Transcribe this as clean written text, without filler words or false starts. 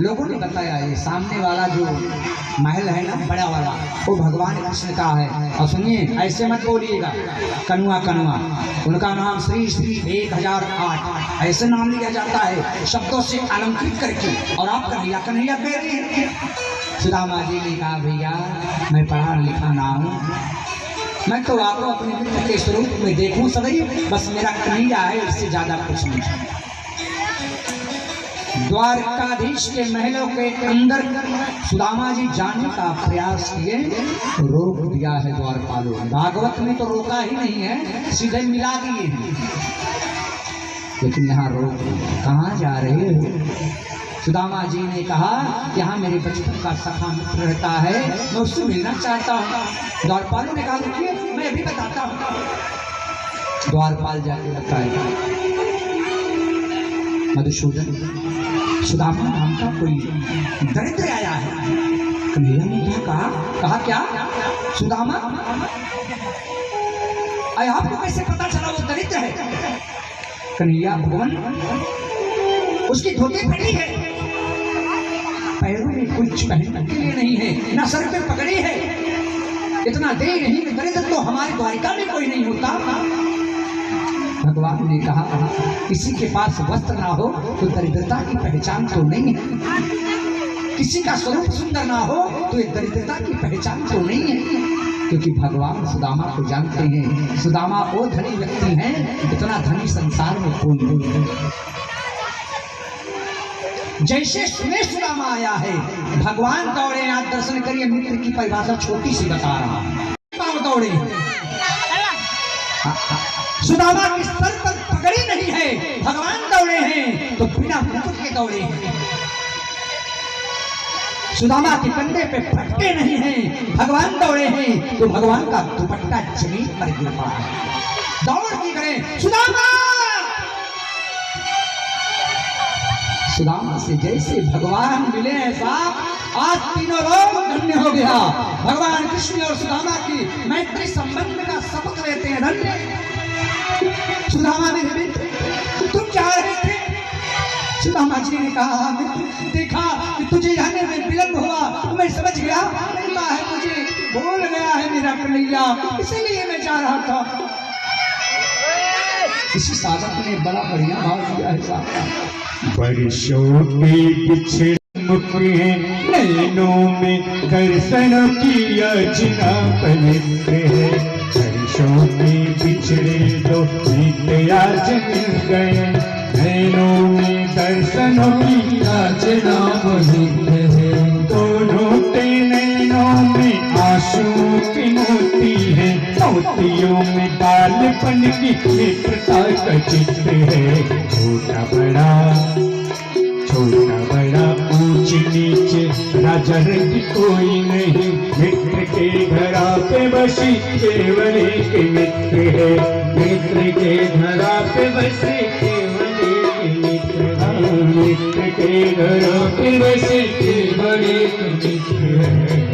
लोगों ने बताया ये सामने वाला जो महल है ना बड़ा वाला, वो भगवान कृष्ण का है। और सुनिए, ऐसे मत बोलिएगा कनुआ कनुआ, उनका नाम श्री श्री 1008 ऐसे नाम लिया जाता है शब्दों से अलंकृत करके, और आप कन्हैया कन्हैया कह रहे हैं। सुदामा जी ने कहा भैया मैं पढ़ा लिखा ना हूँ, मैं तो आपको अपने मित्र के स्वरूप में देखूं सदैव, बस मेरा कन्हैया है, इससे ज्यादा कुछ नहीं। द्वारकाधीश के महलों के अंदर सुदामा जी जाने का प्रयास किए, रोक दिया है द्वारपालों। भागवत में तो रोका ही नहीं है, सीधे मिला दिए हैं, लेकिन यहाँ रोक कहाँ जा रहे हो। सुदामा जी ने कहा यहाँ मेरे बचपन का सखा मित्र रहता है, मैं उससे मिलना चाहता हूँ। द्वारपालों ने कहा रुकिए मैं अभी बताता हूँ। द्वारपाल जाके बताएगा मधुसूदन सुदामा नाम का कोई दरिद्र आया है। कन्हैया ने क्या कहा? कहा क्या सुदामा? अरे आपको कैसे पता चला वो दरिद्र है? कन्हैया भगवान उसकी धोती फटी है, पैरों में कुछ पहनने के लिए नहीं है, ना सर पे पगड़ी है, इतना दे नहीं कि दरिद्र तो हमारी द्वारिका में कोई नहीं होता। भगवान ने कहा किसी के पास वस्त्र ना हो तो दरिद्रता की पहचान तो नहीं है, किसी का स्वरूप सुंदर ना हो तो ये दरिद्रता की पहचान तो नहीं है, क्योंकि भगवान सुदामा को जानते हैं। सुदामा वो धनी व्यक्ति हैं, इतना धनी संसार में कोई नहीं है। जैसे सुने सुदामा आया है, भगवान दौड़े, आप दर्शन करिए। मित्र की परिभाषा छोटी सी बता रहा हूं। दौड़े, सुदामा की सर पर पगड़ी नहीं है, भगवान दौड़े हैं तो बिना मुकुट के दौड़े हैं। सुदामा के कंधे पे फटके नहीं हैं, भगवान दौड़े हैं तो भगवान का दुपट्टा जमीन पर गिर पड़ा है। दौड़ की करें सुदामा। सुदामा से जैसे भगवान मिले ऐसा आज तीनों लोग धन्य हो गया। भगवान कृष्ण और सुदामा की मैत्री संबंध का शपथ लेते हैं धन्य। सुदामा मेरे मित्र तुम जा रहे थे? सुदामा जी ने कहा मित्र देखा कि तुझे जाने में विलंब हुआ तो मैं समझ गया लगता है मुझे भूल गया है मेरा कन्हैया, इसीलिए मैं जा रहा था। किसी साधक ने बड़ा बढ़िया भाव दिया है साहब। वर्षों के पिछड़े मुख नैनों में दर्शन की याचना पवित्र है। वर्षों के पिछड़े दो नित्य आज मिल गए, नैनों में दर्शन की याचना पवित्र है। दोनों के नैनों में आंसू की मोती है, मोतियों में बालपन की मित्रता का चित्र है। छोटा बड़ा ऊंच नीचे राजा रंग कोई नहीं, मित्र के घरा पे बसी केवल एक मित्र है। मित्र के घरा पे बसी केवल एक मित्र है। मित्र के घरा पे बसी केवल एक मित्र है।